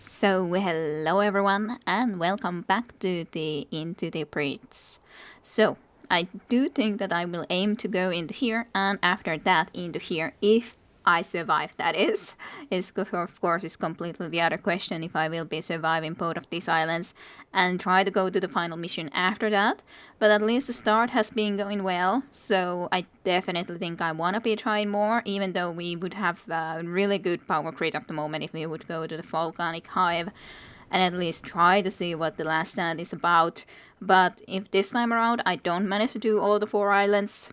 So hello everyone and welcome back to the Into the Breach. So I do think that I will aim to go into here and after that into here if I survive, that is. Of course it's completely the other question if I will be surviving both of these islands and try to go to the final mission after that. But at least the start has been going well, so I definitely think I want to be trying more, even though we would have a really good power grid at the moment if we would go to the volcanic hive and at least try to see what the last stand is about. But if this time around I don't manage to do all the 4 islands,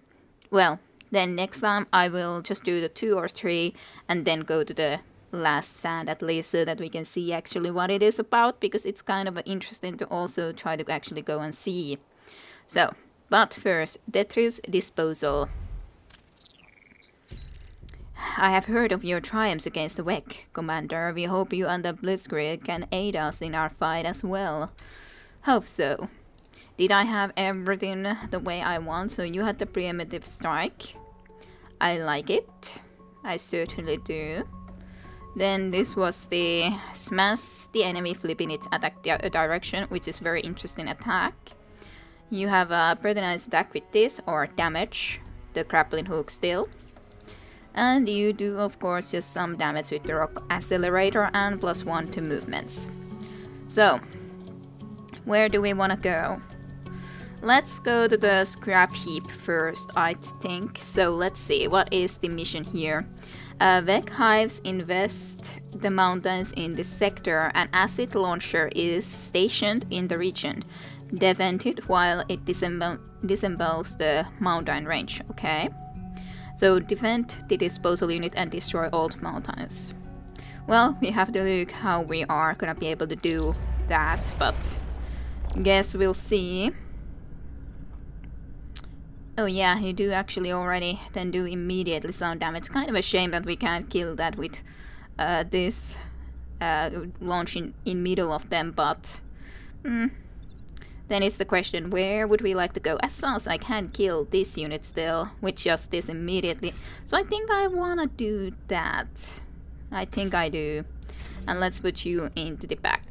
well, then next time I will just do the 2 or 3 and then go to the last stand at least so that we can see actually what it is about, because it's kind of interesting to also try to actually go and see. So, but first, Detritus disposal. I have heard of your triumphs against the Wek, Commander. We hope you and the Blitzkrieg can aid us in our fight as well. Hope so. Did I have everything the way I want? So you had the preemptive strike. I like it. I certainly do. Then this was the smash the enemy flipping its attack direction, which is very interesting attack. You have a pretty nice attack with this, or damage, the grappling hook still. And you do of course just some damage with the rock accelerator and +1 to movements. So, where do we want to go? Let's go to the scrap heap first, I think. So let's see, what is the mission here? Vec hives invest the mountains in this sector. An acid launcher is stationed in the region. Defend it while it disembowels the mountain range. Okay. So defend the disposal unit and destroy all mountains. Well, we have to look how we are gonna be able to do that, but guess we'll see. Oh yeah, you do actually already then do immediately some damage. Kind of a shame that we can't kill that with this launch in middle of them, but then it's the question, where would we like to go? As long as I can kill this unit still with just this immediately. So I think I wanna do that. I think I do. And let's put you into the back.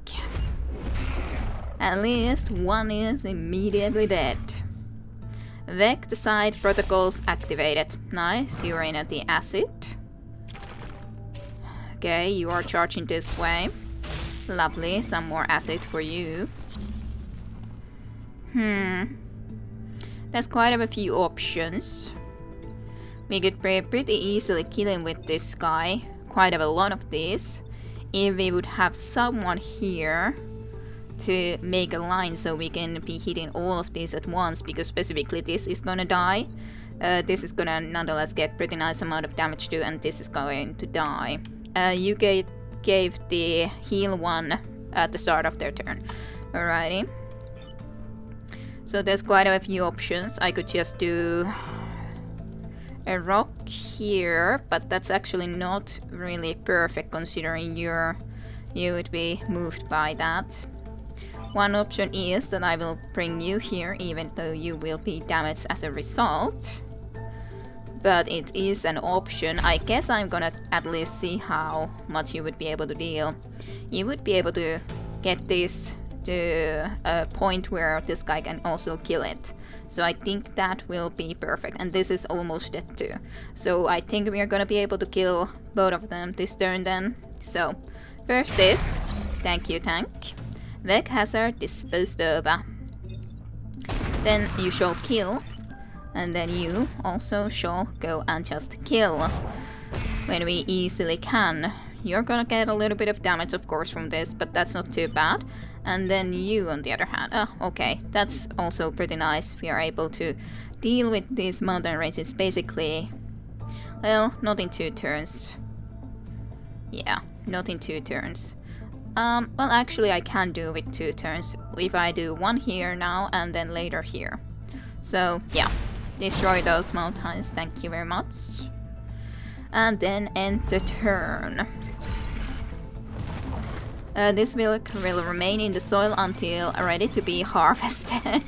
At least one is immediately dead. Vec the side protocols activated. Nice, you're in at the acid. Okay, you are charging this way. Lovely, some more acid for you. There's quite a few options. We could pretty easily kill him with this guy. Quite a lot of these. If we would have someone here to make a line so we can be hitting all of these at once, because specifically this is gonna die. This is gonna nonetheless get pretty nice amount of damage too, and this is going to die. You gave the heal one at the start of their turn. Alrighty. So there's quite a few options. I could just do a rock here, but that's actually not really perfect considering you would be moved by that. One option is that I will bring you here even though you will be damaged as a result. But it is an option. I guess I'm gonna at least see how much you would be able to deal. You would be able to get this to a point where this guy can also kill it. So I think that will be perfect. And this is almost dead too. So I think we are gonna be able to kill both of them this turn then. So first this. Thank you, tank. Vec hazard disposed of. Then you shall kill. And then you also shall go and just kill when we easily can. You're gonna get a little bit of damage of course from this, but that's not too bad. And then you on the other hand, okay, that's also pretty nice. We are able to deal with these mountain ranges basically, well, not in 2 turns. Yeah, not in 2 turns. Well actually I can do with 2 turns if I do one here now and then later here. So yeah, destroy those mountains, thank you very much. And then end the turn. This milk will remain in the soil until ready to be harvested.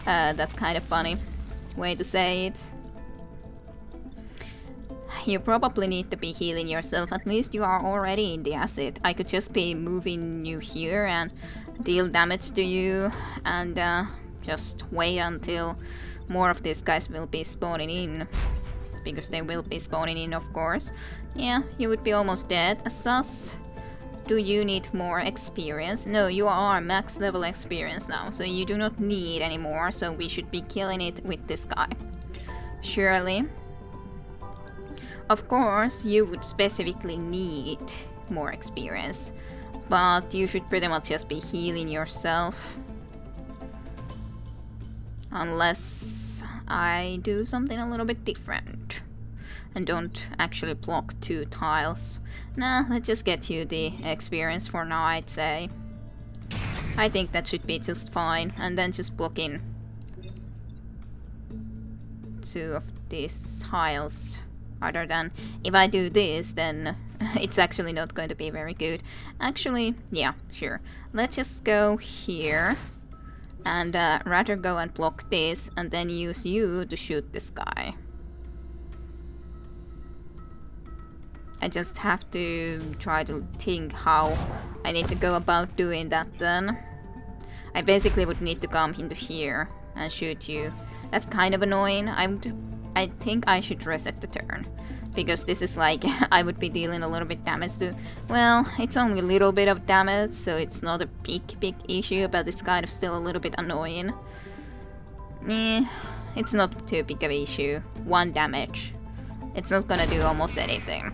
That's kind of funny way to say it. you probably need to be healing yourself. At least you are already in the acid. I could just be moving you here and deal damage to you and just wait until more of these guys will be spawning in. Because they will be spawning in, of course. Yeah, you would be almost dead. Sus, do you need more experience? No, you are max level experience now, so you do not need any more, so we should be killing it with this guy. Surely. Of course, you would specifically need more experience, but you should pretty much just be healing yourself. Unless I do something a little bit different and don't actually block 2 tiles. Nah, let's just get you the experience for now, I'd say. I think that should be just fine, and then just block in 2 of these tiles. Other than if I do this, then it's actually not going to be very good. Actually, yeah, sure. Let's just go here and rather go and block this and then use you to shoot this guy. I just have to try to think how I need to go about doing that then. I basically would need to come into here and shoot you. That's kind of annoying. I think I should reset the turn. Because this is like, I would be dealing a little bit damage to... Well, it's only a little bit of damage, so it's not a big issue, but it's kind of still a little bit annoying. It's not too big of an issue. 1 damage. It's not gonna do almost anything.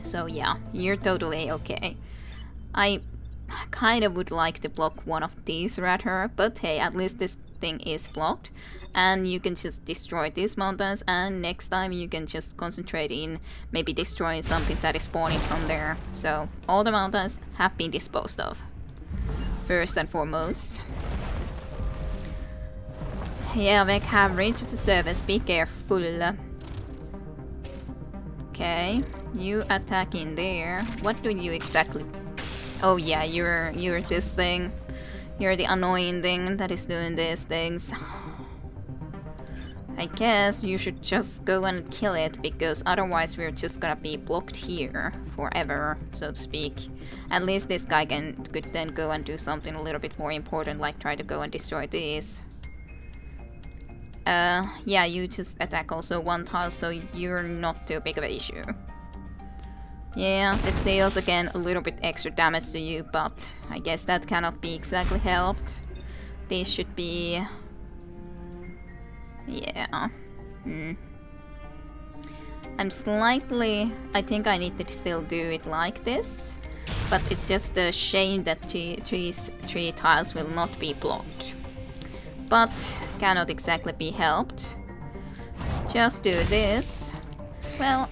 So yeah, you're totally okay. I kind of would like to block one of these rather, but hey, at least this thing is blocked. And you can just destroy these mountains, and next time you can just concentrate in maybe destroying something that is spawning from there. So all the mountains have been disposed of. First and foremost. Yeah, we have reached the surface, be careful. Okay, you attack in there. What do you exactly... Oh yeah, you're this thing. You're the annoying thing that is doing these things. I guess you should just go and kill it, because otherwise we're just gonna be blocked here forever, so to speak. At least this guy could then go and do something a little bit more important, like try to go and destroy these. Yeah, you just attack also 1 tile, so you're not too big of an issue. Yeah, this deals again a little bit extra damage to you, but I guess that cannot be exactly helped. These should be... Yeah. I'm slightly... I think I need to still do it like this. But it's just a shame that 3 tiles will not be blocked. But cannot exactly be helped. Just do this. Well,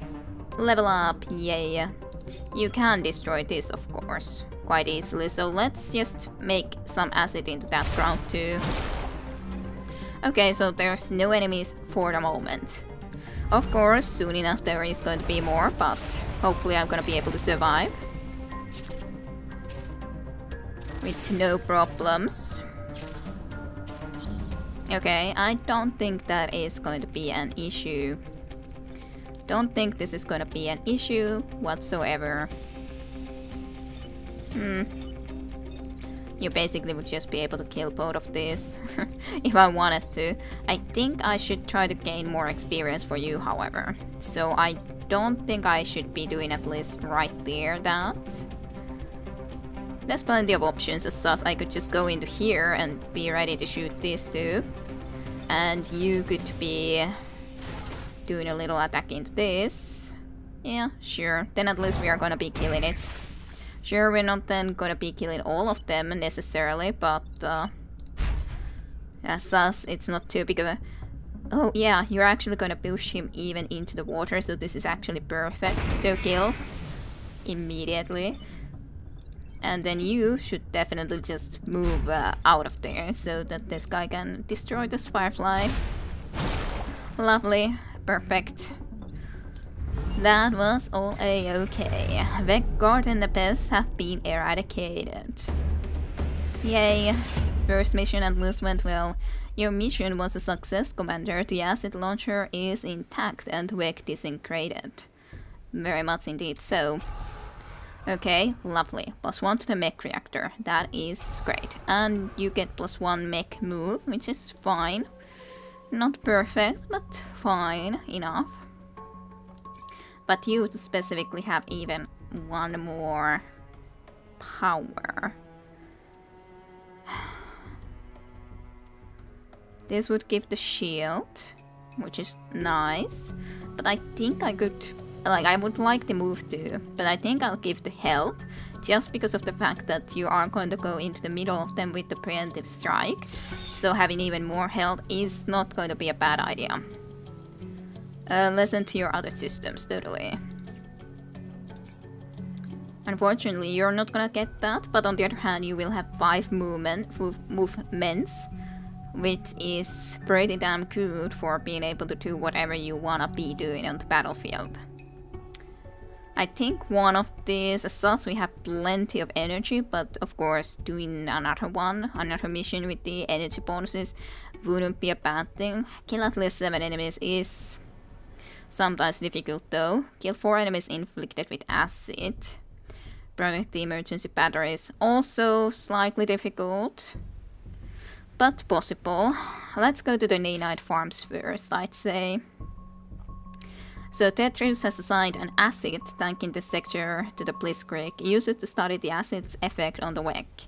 level up, yay. You can destroy this, of course, quite easily. So let's just make some acid into that ground too. Okay, so there's no enemies for the moment. Of course, soon enough there is going to be more, but hopefully I'm gonna be able to survive. With no problems. Okay, I don't think that is going to be an issue. Don't think this is gonna be an issue whatsoever. You basically would just be able to kill both of these if I wanted to. I think I should try to gain more experience for you, however. So I don't think I should be doing at least right there that. There's plenty of options as such. I could just go into here and be ready to shoot these two. And you could be doing a little attack into this. Yeah, sure. Then at least we are gonna be killing it. Sure, we're not then gonna be killing all of them necessarily, but as such, it's not too big of a... Oh yeah, you're actually gonna push him even into the water, so this is actually perfect. 2 kills immediately. And then you should definitely just move out of there so that this guy can destroy this firefly. Lovely. Perfect. That was all a-okay. The garden and the pests have been eradicated. Yay. First mission at least went well. Your mission was a success, Commander. The acid launcher is intact and wreck disintegrated. Very much indeed so. Okay, lovely. +1 to the mech reactor. That is great. And you get +1 mech move, which is fine. Not perfect, but fine enough. But you specifically have even one more power. This would give the shield, which is nice. But I think I could... Like, I would like the move too, but I think I'll give the health, just because of the fact that you are going to go into the middle of them with the preemptive strike. So having even more health is not going to be a bad idea. Listen to your other systems, totally. Unfortunately, you're not gonna get that, but on the other hand, you will have 5 movements, which is pretty damn good for being able to do whatever you wanna be doing on the battlefield. I think one of these, as such, we have plenty of energy, but of course doing another mission with the energy bonuses wouldn't be a bad thing. Kill at least 7 enemies is sometimes difficult though. Kill 4 enemies inflicted with acid. Protect the emergency batteries, also slightly difficult, but possible. Let's go to the Nanite farms first, I'd say. So Detritus has assigned an acid tank in this sector to the Blitzkrieg. Use it to study the acid's effect on the wreck.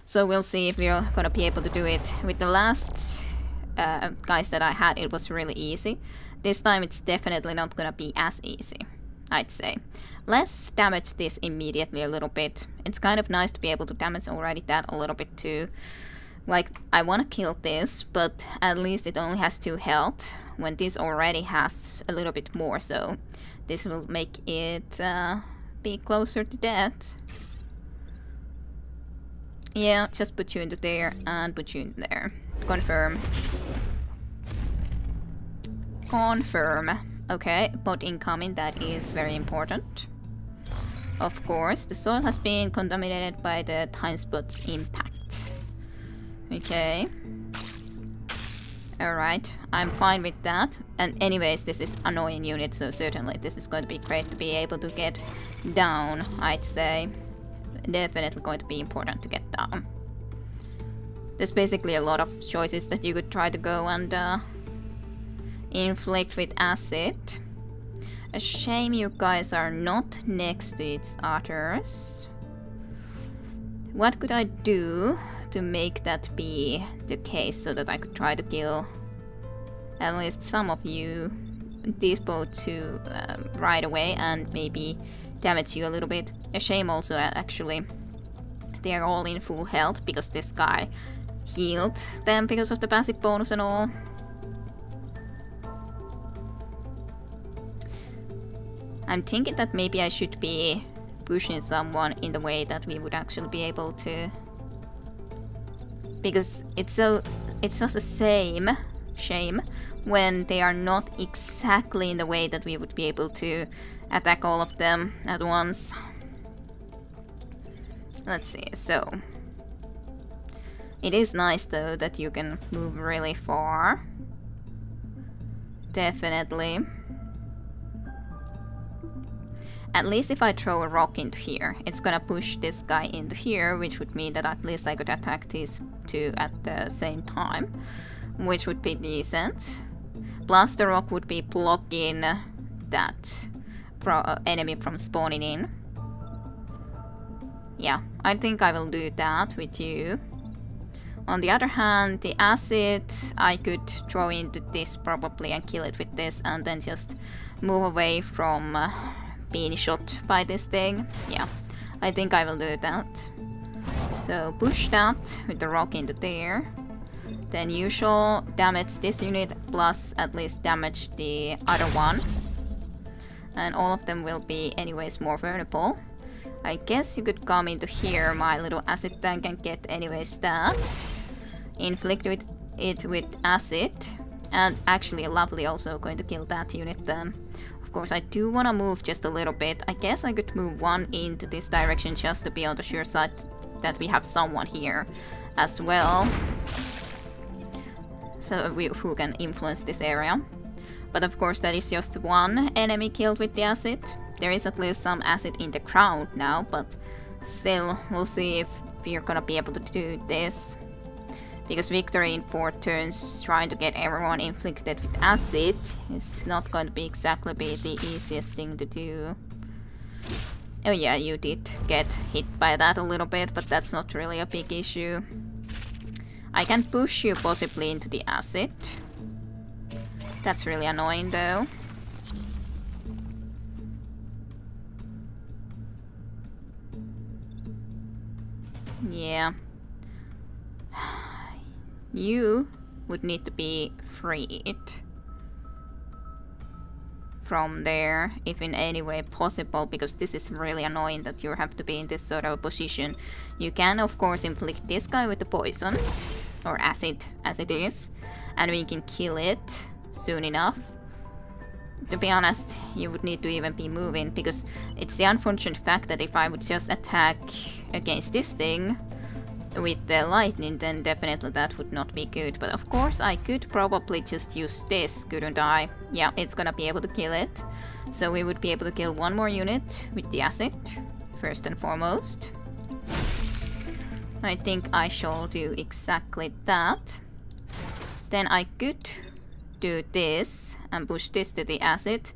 So we'll see if we're gonna be able to do it. With the last guys that I had, it was really easy. This time it's definitely not gonna be as easy, I'd say. Let's damage this immediately a little bit. It's kind of nice to be able to damage already that a little bit too. Like, I want to kill this, but at least it only has 2 health, when this already has a little bit more, so this will make it be closer to death. Yeah, just put you into there and put you in there. Confirm. Confirm. Okay, bot incoming, that is very important. Of course, the soil has been contaminated by the time spot's impact. Okay. Alright, I'm fine with that. And anyways, this is annoying unit, so certainly this is going to be great to be able to get down, I'd say. Definitely going to be important to get down. There's basically a lot of choices that you could try to go and inflict with acid. A shame you guys are not next to each others. What could I do to make that be the case so that I could try to kill at least some of you, these both two right away, and maybe damage you a little bit. A shame also actually they are all in full health because this guy healed them because of the passive bonus and all. I'm thinking that maybe I should be pushing someone in the way that we would actually be able to, because it's just the shame when they are not exactly in the way that we would be able to attack all of them at once. Let's see, so it is nice though that you can move really far. Definitely. At least if I throw a rock into here, it's gonna push this guy into here, which would mean that at least I could attack these two at the same time, which would be decent. Plus the rock would be blocking that enemy from spawning in. Yeah, I think I will do that with you. On the other hand, the acid I could throw into this probably and kill it with this, and then just move away from being shot by this thing. Yeah, I think I will do that. So push that with the rock into there. Then you shall damage this unit plus at least damage the other one. And all of them will be anyways more vulnerable. I guess you could come into here, my little acid tank, and get anyways that. Inflict it with acid. And actually lovely also going to kill that unit then. Of course, I do want to move just a little bit. I guess I could move one into this direction just to be on the sure side that we have someone here as well. So who can influence this area. But of course that is just one enemy killed with the acid. There is at least some acid in the ground now, but still we'll see if we're gonna be able to do this. Because victory in 4 turns trying to get everyone inflicted with acid is not going to be exactly the easiest thing to do. Oh yeah, you did get hit by that a little bit, but that's not really a big issue. I can push you possibly into the acid. That's really annoying though. Yeah. You would need to be freed from there, if in any way possible, because this is really annoying that you have to be in this sort of a position. You can of course inflict this guy with the poison, or acid as it is, and we can kill it soon enough. To be honest, you would need to even be moving, because it's the unfortunate fact that if I would just attack against this thing with the lightning, then definitely that would not be good. But of course I could probably just use this, couldn't I? Yeah, it's gonna be able to kill it. So we would be able to kill one more unit with the acid, first and foremost. I think I shall do exactly that. Then I could do this and push this to the acid.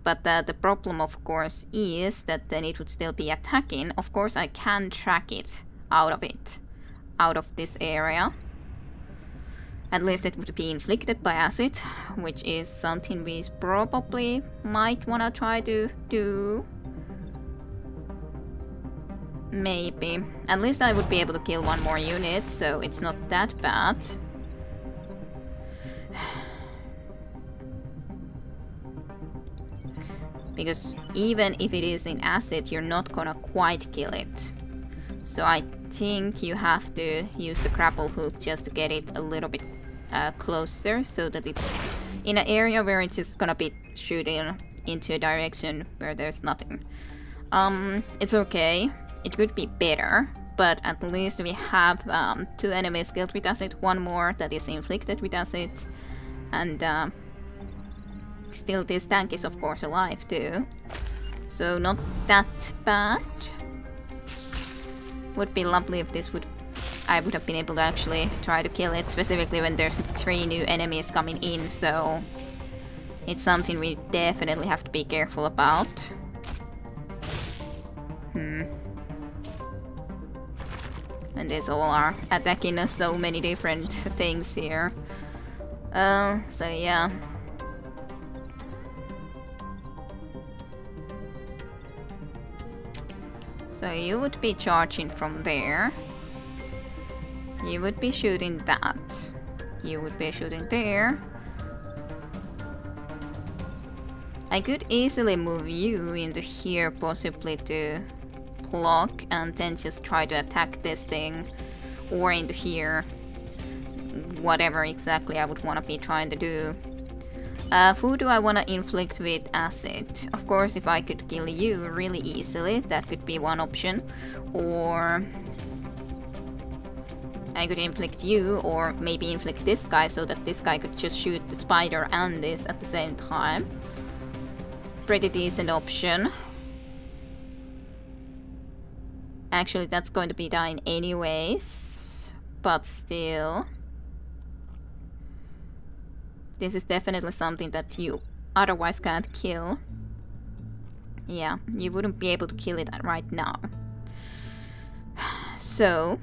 But the problem of course is that then it would still be attacking. Of course I can track it out of this area. At least it would be inflicted by acid, which is something we probably might wanna try to do. Maybe. At least I would be able to kill one more unit, so it's not that bad. Because even if it is in acid, you're not gonna quite kill it. So I think you have to use the grapple hook just to get it a little bit closer, so that it's in an area where it's just gonna be shooting into a direction where there's nothing. It's okay. It could be better, but at least we have 2 enemies killed with acid, 1 more that is inflicted with acid, and still this tank is of course alive too. So not that bad. Would be lovely if I would have been able to actually try to kill it, specifically when there's 3 new enemies coming in, so it's something we definitely have to be careful about. And these all are attacking us so many different things here. So yeah. So you would be charging from there. You would be shooting that. You would be shooting there. I could easily move you into here, possibly to block, and then just try to attack this thing. Or into here. Whatever exactly I would want to be trying to do. Who do I want to inflict with acid? Of course, if I could kill you really easily, that could be one option. Or I could inflict you, or maybe inflict this guy so that this guy could just shoot the spider and this at the same time. Pretty decent option. Actually, that's going to be dying anyways, but still. This is definitely something that you otherwise can't kill. Yeah, you wouldn't be able to kill it right now. So,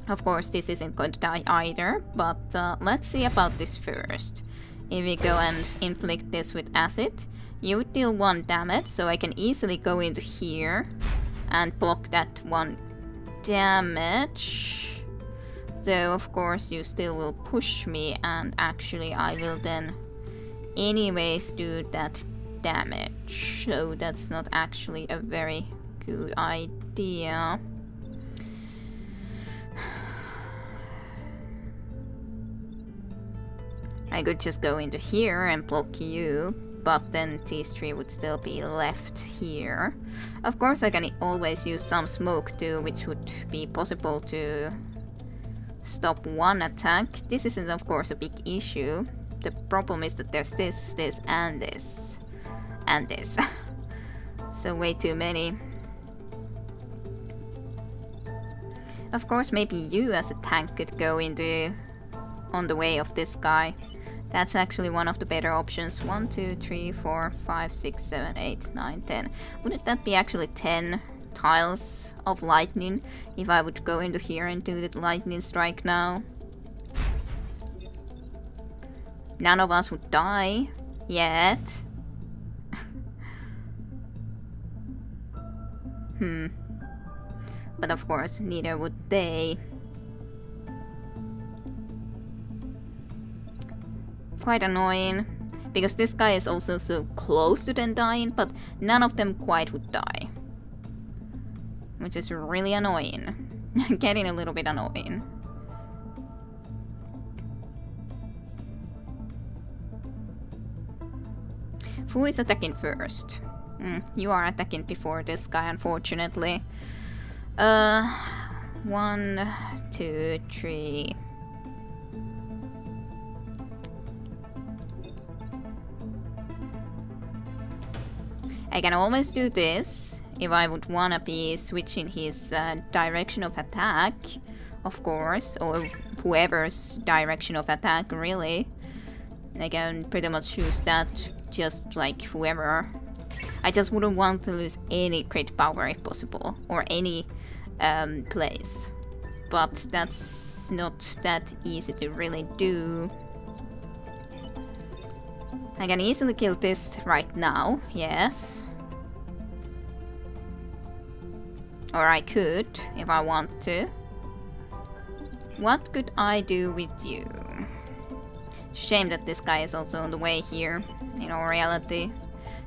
of course, this isn't going to die either, but let's see about this first. If we go and inflict this with acid, you would deal 1 damage, so I can easily go into here and block that 1 damage. Though, of course, you still will push me, and actually I will then anyways do that damage. So that's not actually a very good idea. I could just go into here and block you, but then these 3 would still be left here. Of course, I can always use some smoke too, which would be possible to stop one attack. This isn't of course a big issue. The problem is that there's this, this, and this. And this. So way too many. Of course, maybe you as a tank could go on the way of this guy. That's actually one of the better options. 1, 2, 3, 4, 5, 6, 7, 8, 9, 10. Wouldn't that be actually 10 tiles of lightning if I would go into here and do the lightning strike now? None of us would die yet. But of course, neither would they. Quite annoying, because this guy is also so close to them dying, but none of them quite would die. Which is really annoying. Getting a little bit annoying. Who is attacking first? You are attacking before this guy, unfortunately. 1, 2, 3. I can always do this if I would wanna be switching his direction of attack, of course, or whoever's direction of attack, really. I can pretty much choose that, just like whoever. I just wouldn't want to lose any crit power if possible, or any place. But that's not that easy to really do. I can easily kill this right now, yes. Or I could, if I want to. What could I do with you? It's a shame that this guy is also on the way here, in all reality.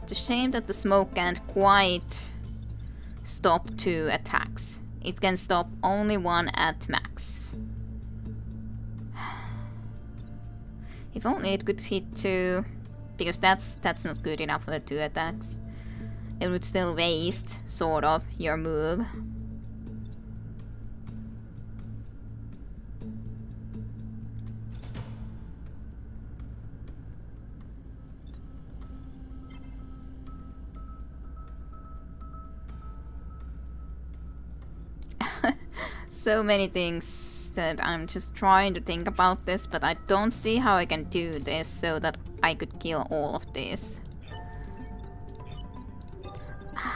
It's a shame that the smoke can't quite stop 2 attacks. It can stop only 1 at max. If only it could hit 2, because that's not good enough for 2 attacks. It would still waste, sort of, your move. So many things that I'm just trying to think about this, but I don't see how I can do this so that I could kill all of this.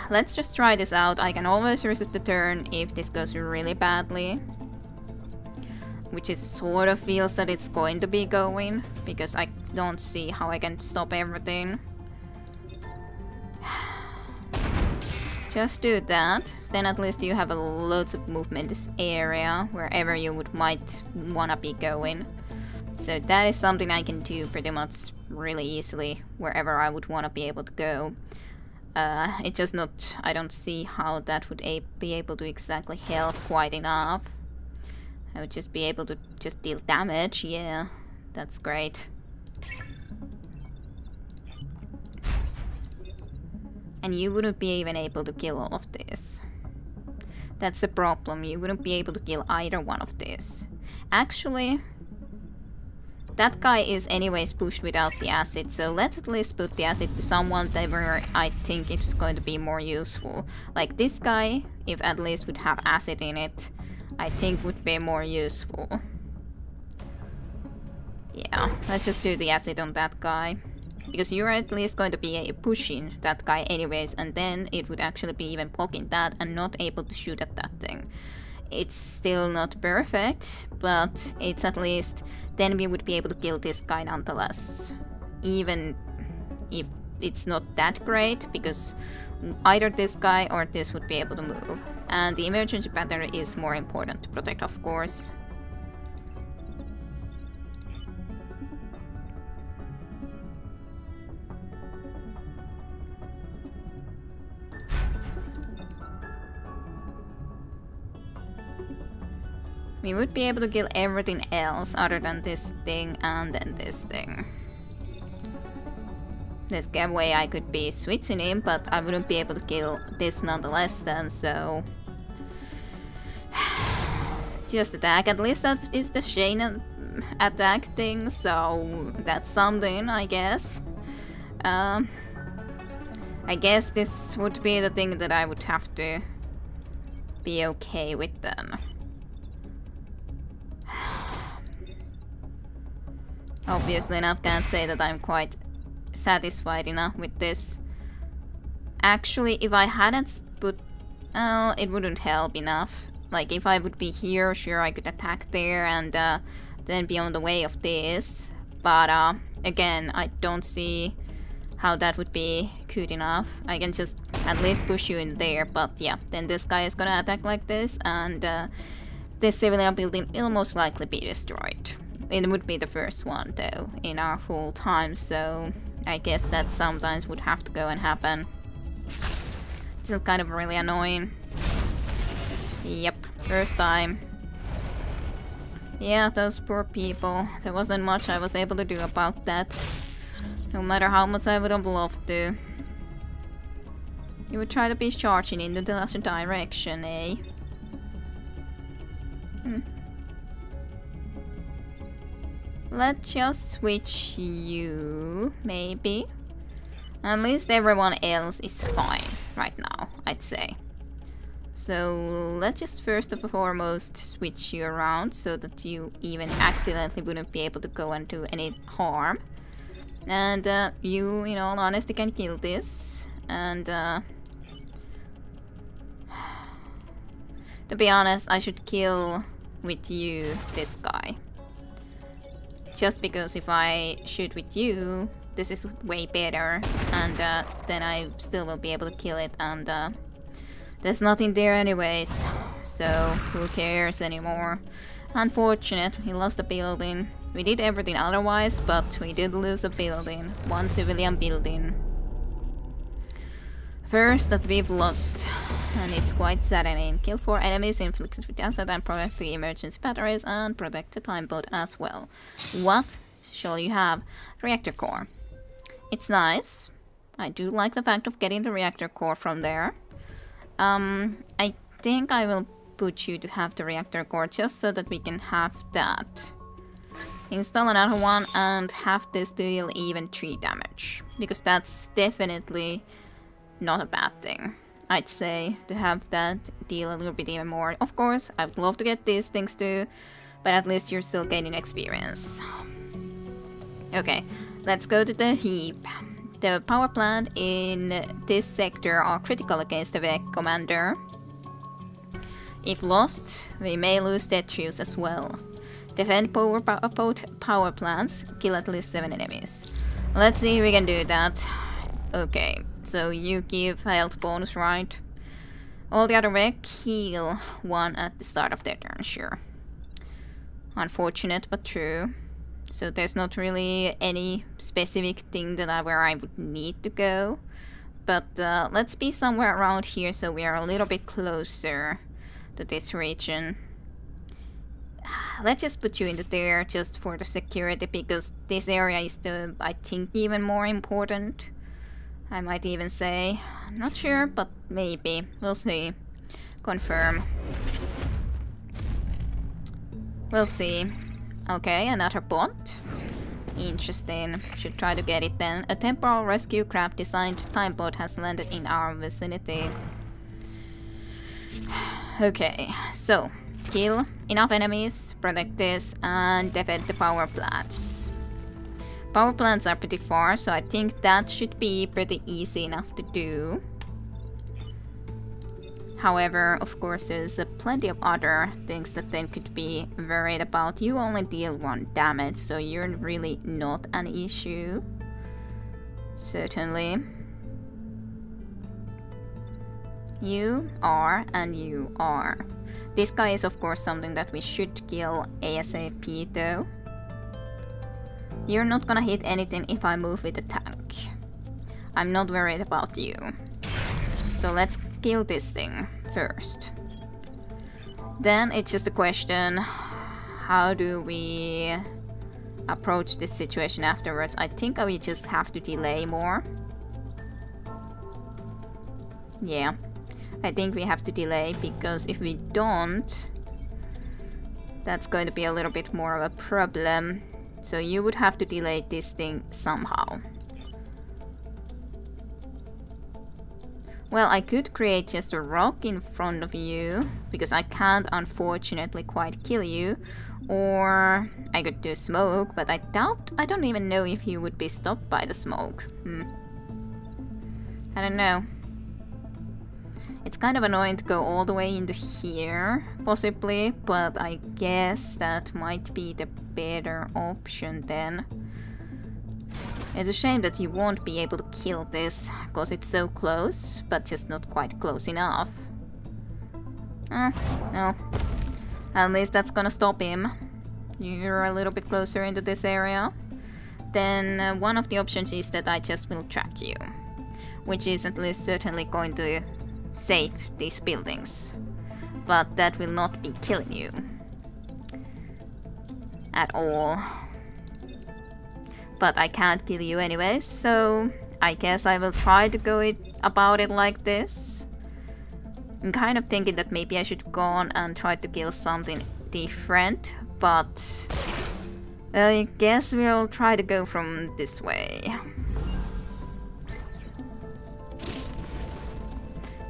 Let's just try this out. I can always resist the turn if this goes really badly. Which is sort of feels that it's going to be going, because I don't see how I can stop everything. Just do that, then at least you have loads of movement in this area, wherever you might wanna be going. So that is something I can do pretty much really easily, wherever I would wanna be able to go. It's just not, I don't see how that would be able to exactly help quite enough. I would just be able to just deal damage, yeah, that's great. And you wouldn't be even able to kill all of this. That's the problem, you wouldn't be able to kill either one of these. Actually, that guy is anyways pushed without the acid, so let's at least put the acid to someone that where I think it's going to be more useful. Like this guy, if at least would have acid in it, I think would be more useful. Yeah, let's just do the acid on that guy. Because you're at least going to be pushing that guy anyways, and then it would actually be even blocking that and not able to shoot at that thing. It's still not perfect, but it's at least then we would be able to kill this guy nonetheless. Even if it's not that great, because either this guy or this would be able to move. And the emergency battery is more important to protect, of course. We would be able to kill everything else other than this thing and then this thing. This way I could be switching him, but I wouldn't be able to kill this nonetheless then, so... Just attack. At least that is the Shane attack thing, so that's something, I guess. I guess this would be the thing that I would have to be okay with then. Obviously enough, can't say that I'm quite satisfied enough with this. Actually, if I hadn't put... it wouldn't help enough. Like, if I would be here, sure, I could attack there and then be on the way of this. But, again, I don't see how that would be good enough. I can just at least push you in there, but yeah, then this guy is gonna attack like this, and this civilian building will most likely be destroyed. It would be the first one, though, in our full time, so I guess that sometimes would have to go and happen. This is kind of really annoying. Yep, first time. Yeah, those poor people. There wasn't much I was able to do about that. No matter how much I would have loved to. You would try to be charging into the other direction, eh? Let's just switch you, maybe. At least everyone else is fine right now, I'd say. So let's just first and foremost switch you around so that you even accidentally wouldn't be able to go and do any harm. And you, in all honesty, can kill this. And to be honest, I should kill with you this guy. Just because if I shoot with you, this is way better, and then I still will be able to kill it, and there's nothing there anyways, so who cares anymore. Unfortunate, we lost a building. We did everything otherwise, but we did lose a building. One civilian building. First that we've lost, and it's quite saddening. Kill 4 enemies, inflicted with acid, and protect the emergency batteries, and protect the time boat as well. What shall you have? Reactor core. It's nice. I do like the fact of getting the reactor core from there. I think I will put you to have the reactor core just so that we can have that. Install another one and have this deal even 3 damage. Because that's definitely not a bad thing, I'd say, to have that deal a little bit even more. Of course, I would love to get these things too, but at least you're still gaining experience. Okay, let's go to the heap. The power plant in this sector are critical against the Vec commander. If lost, we may lose Detritus as well. Defend both power plants, kill at least 7 enemies. Let's see if we can do that. Okay, so you give health bonus, right? All the other Vec heal 1 at the start of their turn, sure. Unfortunate, but true. So there's not really any specific thing that where I would need to go. But let's be somewhere around here so we are a little bit closer to this region. Let's just put you into there just for the security, because this area is I think, even more important. I might even say. I'm not sure, but maybe. We'll see. Confirm. We'll see. Okay, another bot. Interesting. Should try to get it then. A temporal rescue craft designed time bot has landed in our vicinity. Okay, so kill enough enemies, protect this, and defend the power plants. Power plants are pretty far, so I think that should be pretty easy enough to do. However, of course, there's plenty of other things that then could be worried about. You only deal 1 damage, so you're really not an issue. Certainly. You are, and you are. This guy is, of course, something that we should kill ASAP, though. You're not gonna hit anything if I move with the tank. I'm not worried about you. So let's kill this thing first. Then it's just a question, how do we approach this situation afterwards? I think we just have to delay more. Yeah, I think we have to delay, because if we don't, That's going to be a little bit more of a problem. So you would have to delay this thing somehow. Well, I could create just a rock in front of you, because I can't unfortunately quite kill you. Or I could do smoke, but I don't even know if you would be stopped by the smoke. I don't know. It's kind of annoying to go all the way into here, possibly, but I guess that might be the better option then. It's a shame that you won't be able to kill this, because it's so close, but just not quite close enough. No. At least that's gonna stop him. You're a little bit closer into this area. Then one of the options is that I just will track you, which is at least certainly going to save these buildings. But that will not be killing you at all. But I can't kill you anyway, so I guess I will try to go about it like this. I'm kind of thinking that maybe I should go on and try to kill something different, but I guess we'll try to go from this way.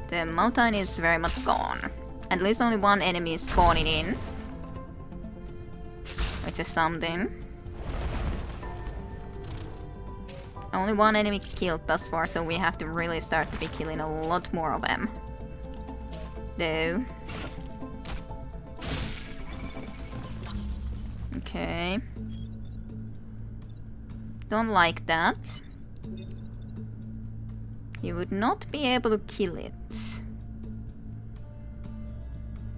The mountain is very much gone. At least only one enemy is spawning in, which is something. Only one enemy killed thus far, so we have to really start to be killing a lot more of them. Though. Okay. Don't like that. You would not be able to kill it,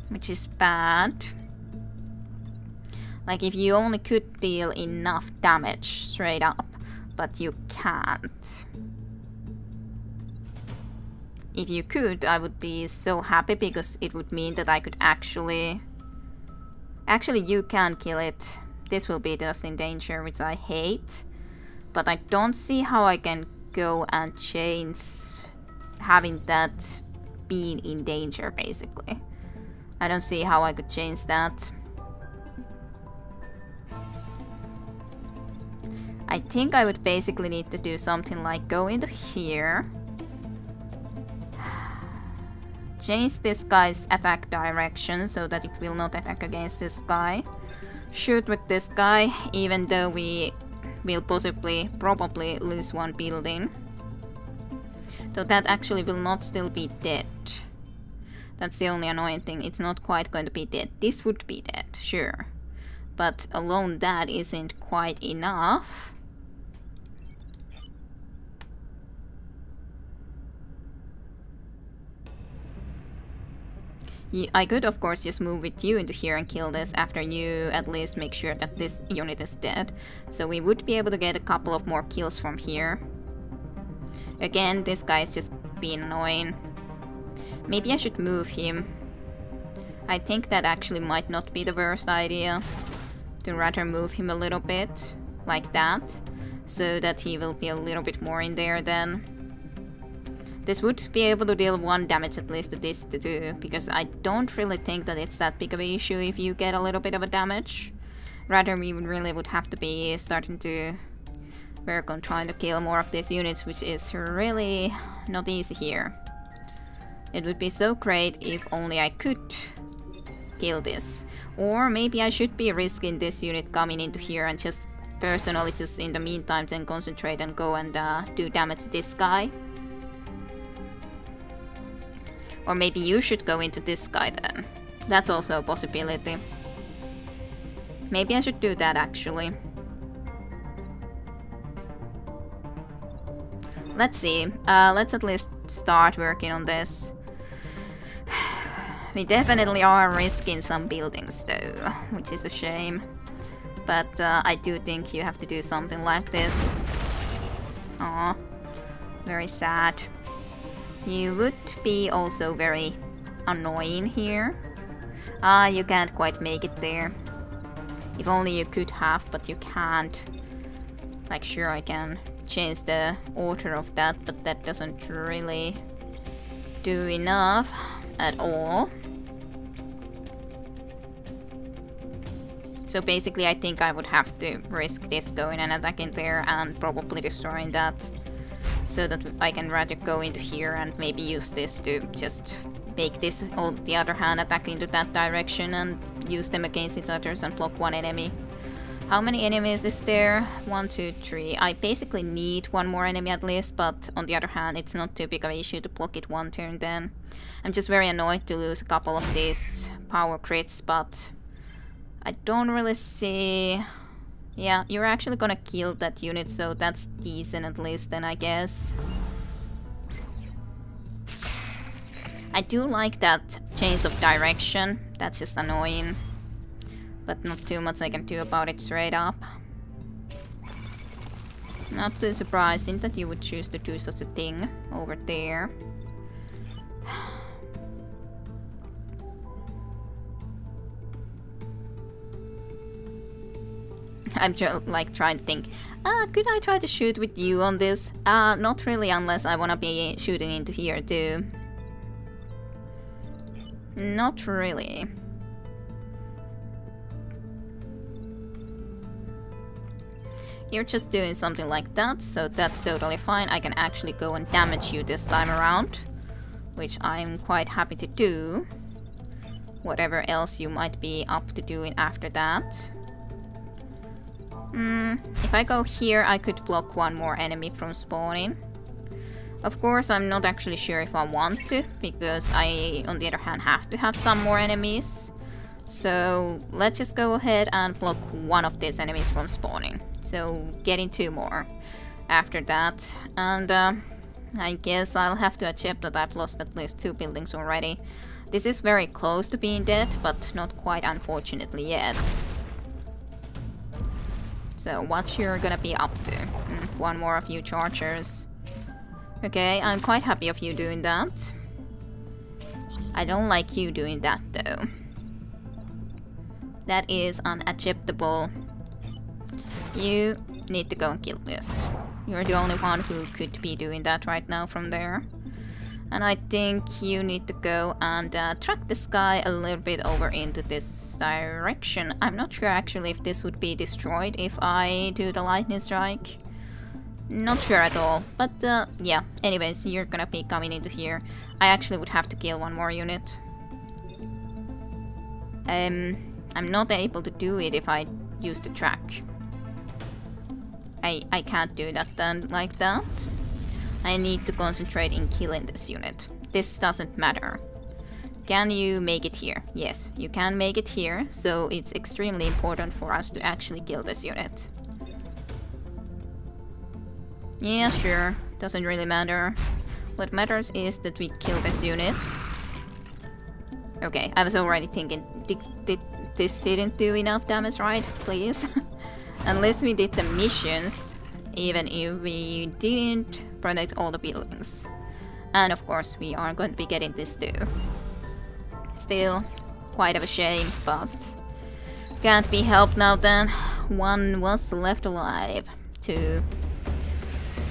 which is bad. Like, if you only could deal enough damage straight up, but you can't. If you could, I would be so happy, because it would mean that I could actually you can kill it. This will be just in danger, which I hate. But I don't see how I can go and change having that being in danger, basically. I don't see how I could change that. I think I would basically need to do something like go into here, change this guy's attack direction so that it will not attack against this guy, shoot with this guy, even though we will probably lose one building. So that actually will not still be dead. That's the only annoying thing, it's not quite going to be dead. This would be dead, sure. But alone that isn't quite enough. I could of course just move with you into here and kill this after you at least make sure that this unit is dead. So we would be able to get a couple of more kills from here. Again, this guy is just being annoying. Maybe I should move him. I think that actually might not be the worst idea. To rather move him a little bit, like that, so that he will be a little bit more in there then. This would be able to deal 1 damage at least to this to do, because I don't really think that it's that big of an issue if you get a little bit of a damage. Rather, we really would have to be starting to work on trying to kill more of these units, which is really not easy here. It would be so great if only I could kill this. Or maybe I should be risking this unit coming into here and just personally just in the meantime then concentrate and go and do damage to this guy. Or maybe you should go into this guy then. That's also a possibility. Maybe I should do that actually. Let's see. Let's at least start working on this. We definitely are risking some buildings though, which is a shame. But I do think you have to do something like this. Aw, very sad. You would be also very annoying here. You can't quite make it there. If only you could have, but you can't. Like, sure, I can change the order of that, but that doesn't really do enough at all. So basically I think I would have to risk this going and attacking there and probably destroying that. So that I can rather go into here and maybe use this to just make this on the other hand attack into that direction and use them against each other and block one enemy. How many enemies is there? 1, 2, 3. I basically need one more enemy at least, but on the other hand it's not too big of an issue to block it one turn then. I'm just very annoyed to lose a couple of these power crits, but I don't really see... Yeah, you're actually gonna kill that unit, so that's decent at least then, I guess. I do like that change of direction. That's just annoying. But not too much I can do about it straight up. Not too surprising that you would choose to do such a thing over there. I'm like trying to think, could I try to shoot with you on this? Not really, unless I wanna be shooting into here too. Not really. You're just doing something like that, so that's totally fine. I can actually go and damage you this time around, which I'm quite happy to do. Whatever else you might be up to doing after that. If I go here, I could block one more enemy from spawning. Of course, I'm not actually sure if I want to, because I, on the other hand, have to have some more enemies. So let's just go ahead and block one of these enemies from spawning. So getting 2 more after that. And I guess I'll have to accept that I've lost at least 2 buildings already. This is very close to being dead, but not quite unfortunately yet. So what you're gonna be up to? One more of you chargers. Okay, I'm quite happy of you doing that. I don't like you doing that though. That is unacceptable. You need to go and kill this. You're the only one who could be doing that right now from there. And I think you need to go and track this guy a little bit over into this direction. I'm not sure actually if this would be destroyed if I do the lightning strike. Not sure at all, but yeah. Anyways, you're gonna be coming into here. I actually would have to kill one more unit. I'm not able to do it if I use the track. I can't do that then like that. I need to concentrate in killing this unit. This doesn't matter. Can you make it here? Yes, you can make it here, so it's extremely important for us to actually kill this unit. Yeah, sure. Doesn't really matter. What matters is that we kill this unit. Okay, I was already thinking, this didn't do enough damage, right? Please. Unless we did the missions, even if we didn't protect all the buildings. And of course, we are going to be getting this too. Still, quite of a shame, but can't be helped now then. 1 was left alive. 2.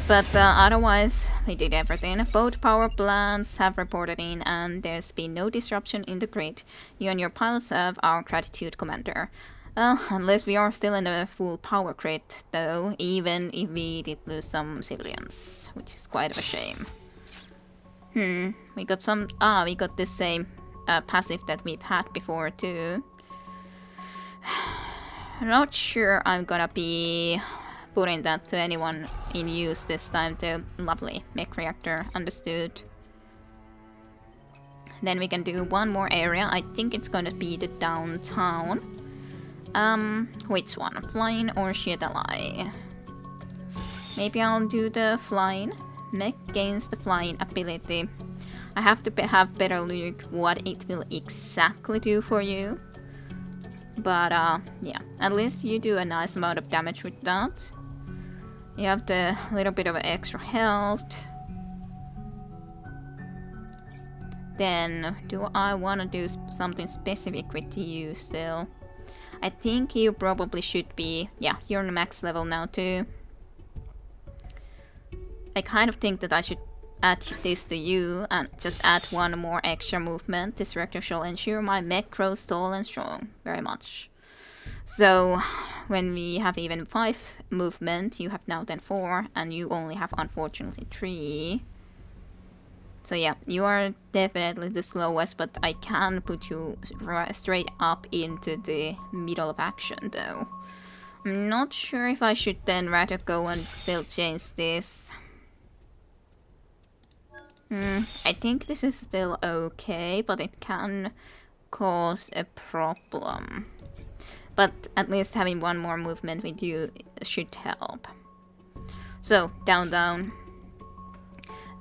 But otherwise, we did everything. Both power plants have reported in and there's been no disruption in the grid. You and your pilots have our gratitude, Commander. Unless we are still in a full power grid, though, even if we did lose some civilians, which is quite of a shame. We got some... we got the same passive that we've had before, too. Not sure I'm gonna be putting that to anyone in use this time, though. Lovely. Mech reactor, understood. Then we can do one more area. I think it's gonna be the downtown. Which one? Flying or shield ally? Maybe I'll do the flying. Mech gains the flying ability. I have to have better look what it will exactly do for you. But yeah, at least you do a nice amount of damage with that. You have the little bit of extra health. Then, do I want to do something specific with you still? I think you probably should be... Yeah, you're on max level now too. I kind of think that I should add this to you and just add one more extra movement. This reactor shall ensure my mech grows tall and strong. Very much. So when we have even 5 movement, you have now then 4, and you only have unfortunately 3. So yeah, you are definitely the slowest, but I can put you straight up into the middle of action though. I'm not sure if I should then rather go and still change this. I think this is still okay, but it can cause a problem. But at least having one more movement with you should help. So, down.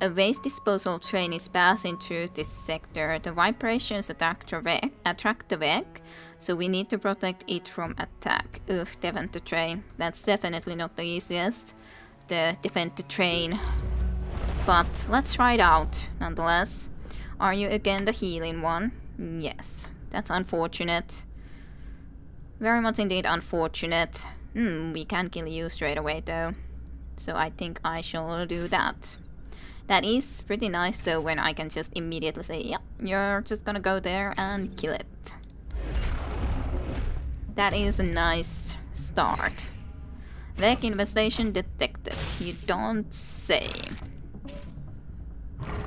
A waste disposal train is passing through this sector. The vibrations attract the wreck, so we need to protect it from attack. Ugh, defend the train. That's definitely not the easiest. The defend the train. But let's try it out, nonetheless. Are you again the healing one? Yes. That's unfortunate. Very much indeed unfortunate. We can't kill you straight away though. So I think I shall do that. That is pretty nice though, when I can just immediately say, yeah, you're just gonna go there and kill it. That is a nice start. Wreck infestation detected. You don't say.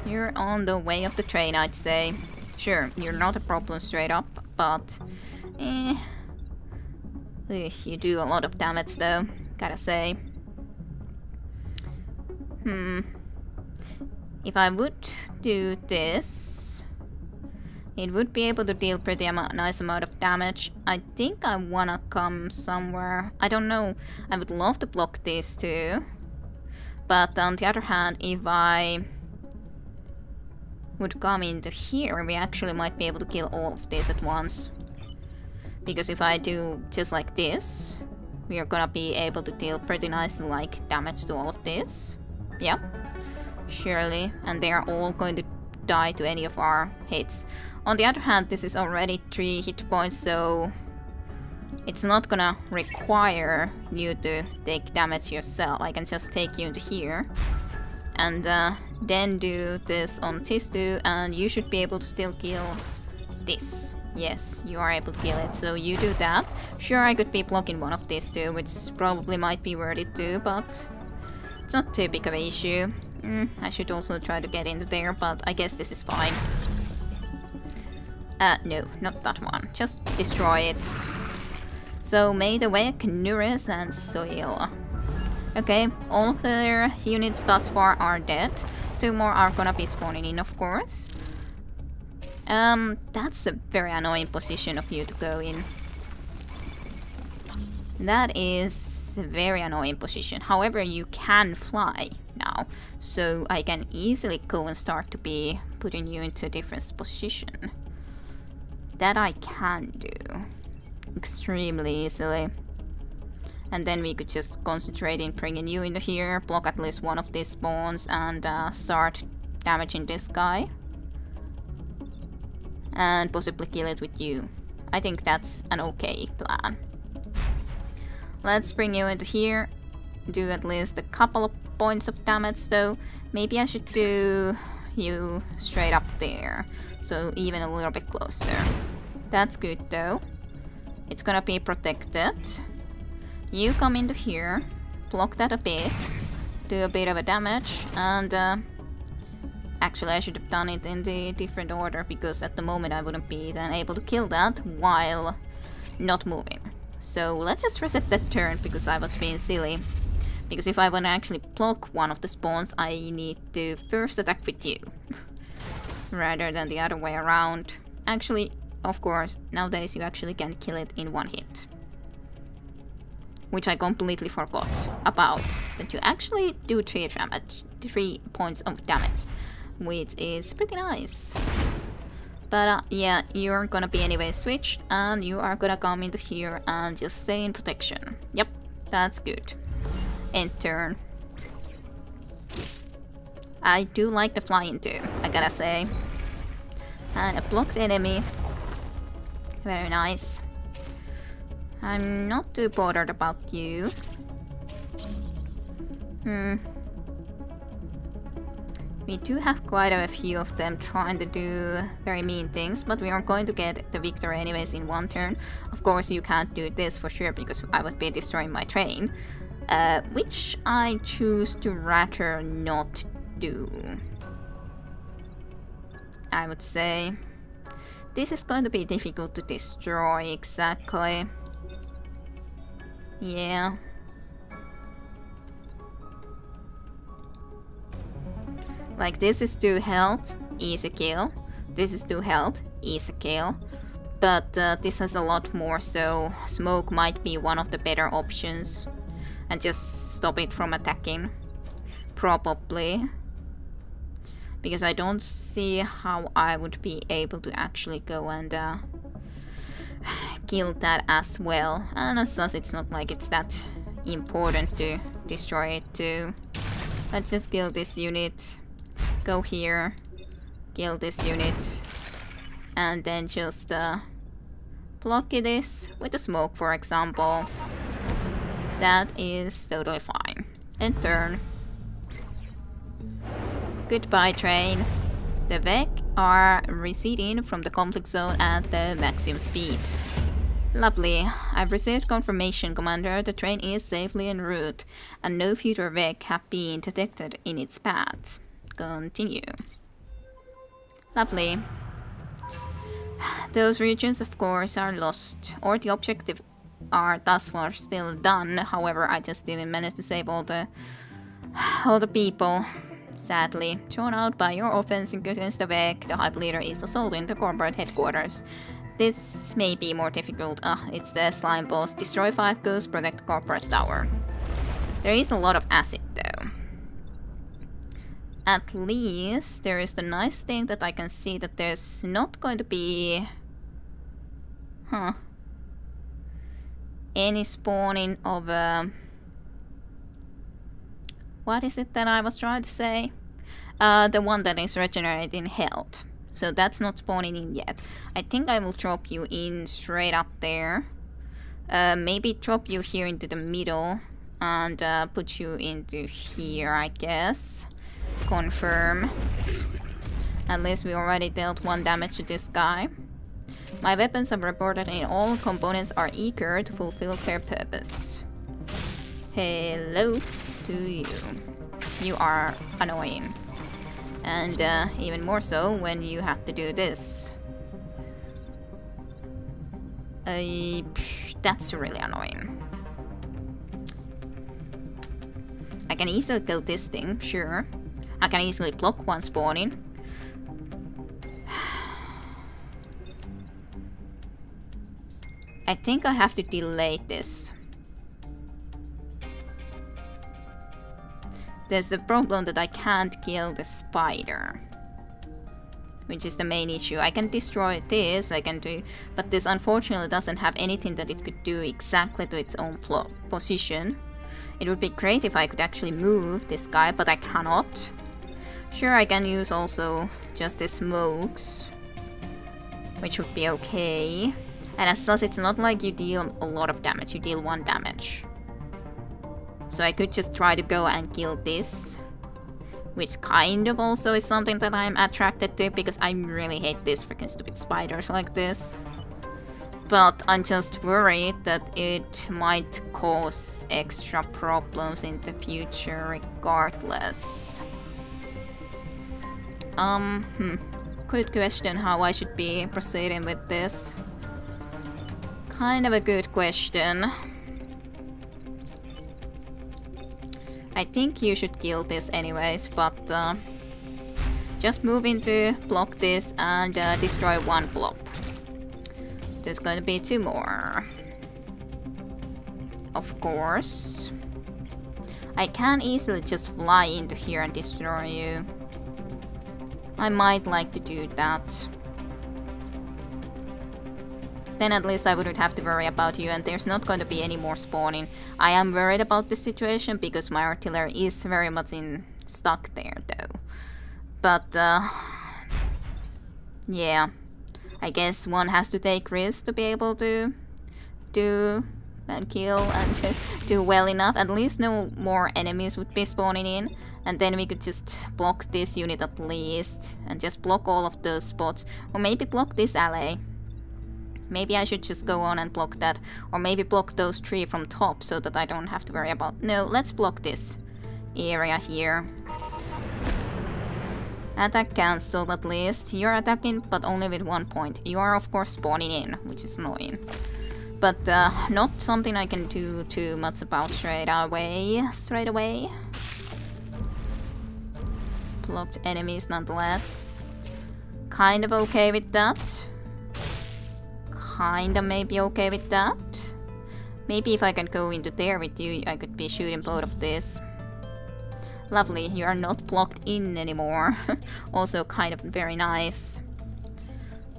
You're on the way of the train, I'd say. Sure, you're not a problem straight up, but... you do a lot of damage though, gotta say. If I would do this, it would be able to deal pretty nice amount of damage. I think I wanna come somewhere. I don't know, I would love to block this too. But on the other hand, if I would come into here, we actually might be able to kill all of this at once. Because if I do just like this, we are gonna be able to deal pretty nice like damage to all of this. Yeah, surely. And they are all going to die to any of our hits. On the other hand, this is already 3 hit points, so it's not gonna require you to take damage yourself. I can just take you into here and then do this on this too, and you should be able to still kill this. Yes, you are able to kill it, so you do that. Sure, I could be blocking one of these too, which probably might be worth it too, but it's not too big of an issue. I should also try to get into there, but I guess this is fine. No, not that one. Just destroy it. So, may the wreck nourish and soil. Okay, all of their units thus far are dead. 2 more are gonna be spawning in, of course. That's a very annoying position of you to go in. That is a very annoying position. However, you can fly now, so I can easily go and start to be putting you into a different position. That I can do extremely easily. And then we could just concentrate in bringing you into here, block at least one of these spawns, and start damaging this guy. And possibly kill it with you. I think that's an okay plan. Let's bring you into here. Do at least a couple of points of damage though. Maybe I should do you straight up there. So even a little bit closer. That's good though. It's gonna be protected. You come into here, block that a bit, do a bit of a damage, and actually I should have done it in the different order, because at the moment I wouldn't be then able to kill that while not moving. So let's just reset that turn, because I was being silly. Because if I want to actually block one of the spawns, I need to first attack with you, rather than the other way around. Actually, of course, nowadays you actually can kill it in 1 hit. Which I completely forgot about. That you actually do 3 points of damage. Which is pretty nice. But yeah, you're gonna be anyway switched. And you are gonna come into here and just stay in protection. Yep, that's good. End turn. I do like the flying too, I gotta say. And a blocked enemy. Very nice. I'm not too bothered about you. We do have quite a few of them trying to do very mean things, but we are going to get the victory anyways in one turn. Of course, you can't do this for sure because I would be destroying my train, which I choose to rather not do. I would say this is going to be difficult to destroy exactly. Yeah. Like this is 2 health, easy kill. This is 2 health, easy kill. But this has a lot more, so smoke might be one of the better options. And just stop it from attacking. Probably. Because I don't see how I would be able to actually go and kill that as well. And as such, it's not like it's that important to destroy it too. Let's just kill this unit. Go here, kill this unit, and then just block this with the smoke, for example. That is totally fine. And turn. Goodbye, train. The Vec are receding from the conflict zone at the maximum speed. Lovely. I've received confirmation, Commander. The train is safely en route, and no future Vec have been detected in its path. Continue. Lovely. Those regions, of course, are lost, or the objective are thus far still done. However, I just didn't manage to save all the people. Sadly, drawn out by your offense against the Vec, the Hive Leader is assaulting the corporate headquarters. This may be more difficult. It's the slime boss. Destroy 5 ghosts, protect the corporate tower. There is a lot of acid though. At least there is the nice thing that I can see that there's not going to be any spawning of what is it that I was trying to say? The one that is regenerating health. So that's not spawning in yet. I think I will drop you in straight up there. Maybe drop you here into the middle and put you into here, I guess. Confirm. At least we already dealt 1 damage to this guy. My weapons are reported and all components are eager to fulfill their purpose. Hello to you. You are annoying. And even more so when you have to do this. That's really annoying. I can easily kill this thing, sure. I can easily block one spawning. I think I have to delay this. There's a problem that I can't kill the spider, which is the main issue. I can destroy this, but this unfortunately doesn't have anything that it could do exactly to its own position. It would be great if I could actually move this guy, but I cannot. Sure, I can use also just the smokes, which would be okay. And as such, it's not like you deal a lot of damage, you deal 1 damage. So I could just try to go and kill this, which kind of also is something that I'm attracted to, because I really hate these freaking stupid spiders like this. But I'm just worried that it might cause extra problems in the future regardless. Good question how I should be proceeding with this. Kind of a good question. I think you should kill this anyways, but just move into block this and destroy 1 blob. There's going to be 2 more. Of course. I can easily just fly into here and destroy you. I might like to do that. Then at least I wouldn't have to worry about you, and there's not going to be any more spawning. I am worried about the situation because my artillery is very much stuck there though. But yeah, I guess one has to take risks to be able to do and kill and do well enough. At least no more enemies would be spawning in. And then we could just block this unit at least. And just block all of those spots. Or maybe block this alley. Maybe I should just go on and block that. Or maybe block those 3 from top so that I don't have to worry about... No, let's block this area here. Attack cancelled at least. You're attacking, but only with 1 point. You are of course spawning in, which is annoying. But not something I can do too much about straight away. Blocked enemies nonetheless. Kind of okay with that. Kinda maybe okay with that. Maybe if I can go into there with you, I could be shooting both of these. Lovely, you are not blocked in anymore. Also kind of very nice.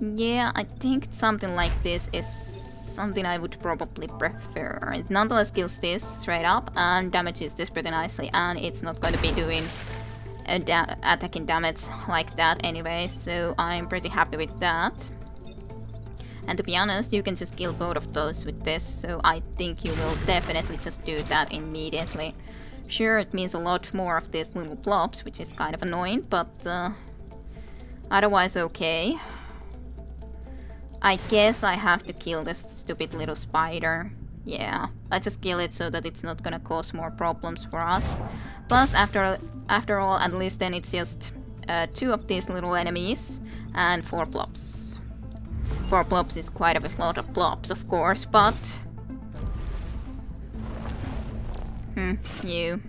Yeah, I think something like this is something I would probably prefer. It nonetheless kills this straight up and damages this pretty nicely, and it's not going to be doing attacking damage like that anyway, so I'm pretty happy with that. And to be honest, you can just kill both of those with this, so I think you will definitely just do that immediately. Sure, it means a lot more of these little blobs, which is kind of annoying, but otherwise okay. I guess I have to kill this stupid little spider. Yeah, I just kill it so that it's not gonna cause more problems for us. Plus, after all, at least then it's just 2 of these little enemies and 4 blobs. 4 blobs is quite a lot of blobs, of course, but... you.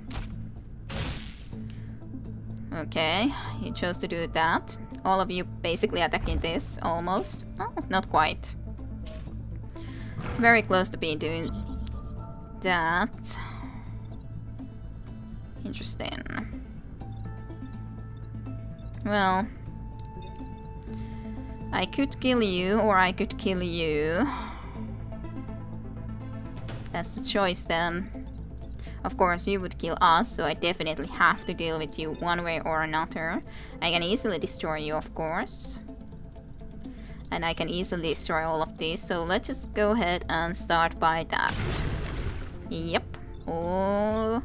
Okay, you chose to do that. All of you basically attacking this, almost. Oh, not quite. Very close to being doing that. Interesting. Well, I could kill you, or I could kill you. That's the choice then. Of course, you would kill us, so I definitely have to deal with you one way or another. I can easily destroy you, of course. And I can easily destroy all of these, so let's just go ahead and start by that. Yep. Oh,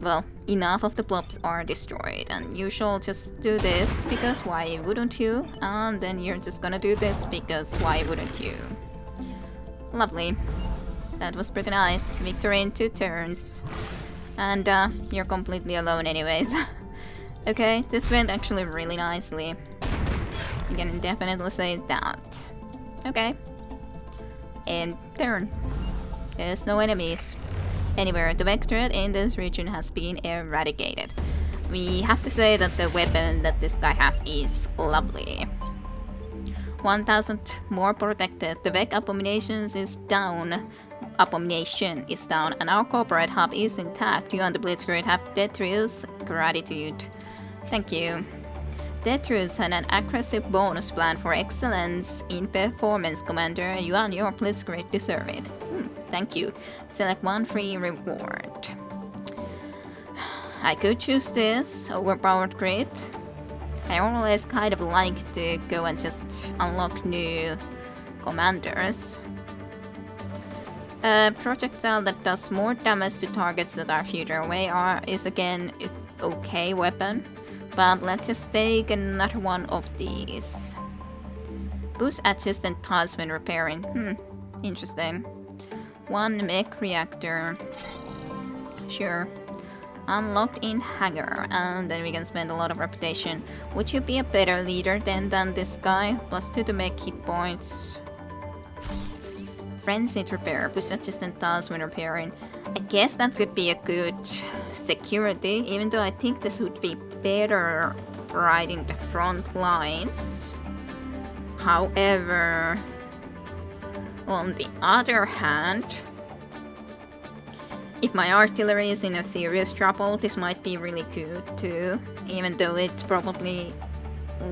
well, enough of the blobs are destroyed, and you shall just do this, because why wouldn't you? And then you're just gonna do this, because why wouldn't you? Lovely. That was pretty nice. Victory in 2 turns. And you're completely alone anyways. Okay, this went actually really nicely. You can definitely say that. Okay. End turn. There's no enemies anywhere. The vector in this region has been eradicated. We have to say that the weapon that this guy has is lovely. 1000 more protected. The Vec Abominations is down. Abomination is down, and our corporate hub is intact. You and the Blitzkrieg have Detritus. Gratitude. Thank you. Detritus had an aggressive bonus plan for excellence in performance, Commander. You and your Blitzkrieg deserve it. Thank you. Select 1 free reward. I could choose this, overpowered grid. I always kind of like to go and just unlock new commanders. A projectile that does more damage to targets that are further away is again okay weapon. But let's just take another one of these. Boost adjacent tiles when repairing. Interesting. 1 mech reactor. Sure. Unlocked in hangar, and then we can spend a lot of reputation. Would you be a better leader than this guy? +2 to make hit points. Frenzied repair. Push adjacent tiles when repairing. I guess that could be a good security, even though I think this would be better right in the front lines. However, on the other hand, if my artillery is in a serious trouble, this might be really good too, even though it probably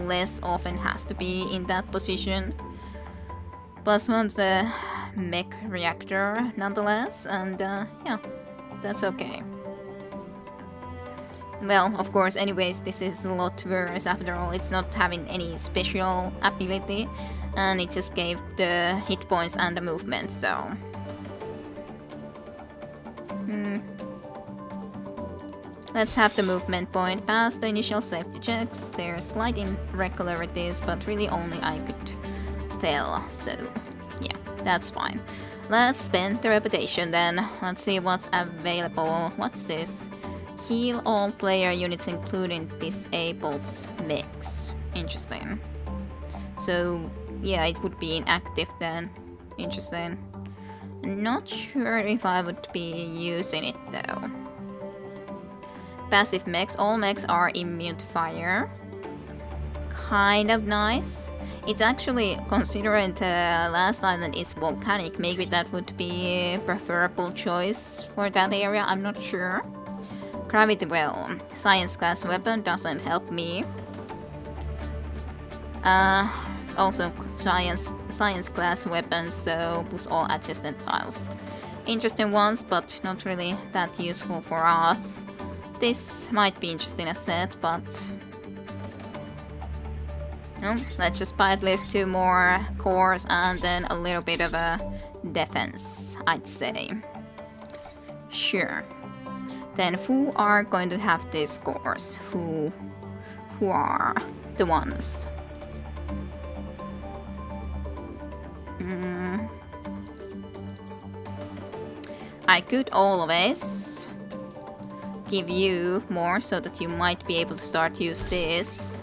less often has to be in that position. +1 to the mech reactor nonetheless, and yeah, that's okay. Well, of course, anyways, this is a lot worse after all. It's not having any special ability, and it just gave the hit points and the movement, so... Let's have the movement point pass the initial safety checks. There's slight irregularities, but really only I could tell, so yeah, that's fine. Let's spend the reputation then. Let's see what's available. What's this? Heal all player units including disabled mix. Interesting. So yeah, it would be inactive then. Interesting. Not sure if I would be using it though. Passive mechs. All mechs are immune to fire. Kind of nice. It's actually, considering the last island is volcanic, maybe that would be a preferable choice for that area, I'm not sure. Gravity well. Science class weapon doesn't help me. Also science class weapons, so boost all adjacent tiles. Interesting ones, but not really that useful for us. This might be interesting as set, but no, let's just buy at least 2 more cores and then a little bit of a defense, I'd say. Sure. Then who are going to have these cores? Who are the ones? I could always give you more so that you might be able to start use this.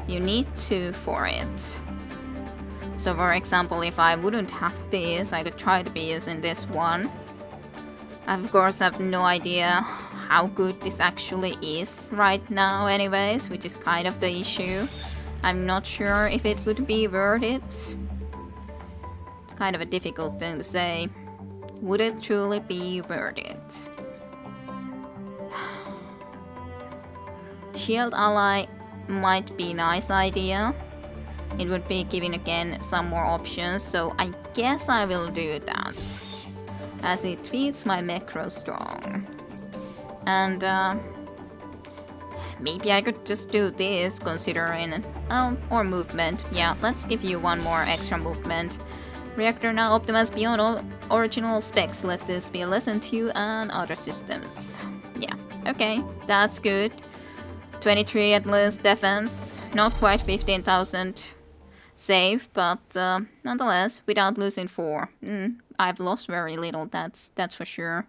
You need 2 for it. So for example, if I wouldn't have this, I could try to be using this one. I of course have no idea how good this actually is right now anyways, which is kind of the issue. I'm not sure if it would be worth it. It's kind of a difficult thing to say. Would it truly be worth it? Shield ally might be a nice idea. It would be giving again some more options, so I guess I will do that, as it feeds my macro strong. And maybe I could just do this considering, or movement. Yeah, let's give you 1 more extra movement. Reactor now optimized beyond original specs. Let this be a lesson to you and other systems. Yeah, okay, that's good. 23 at least defense, not quite 15,000 save, but nonetheless, without losing 4. I've lost very little, that's for sure.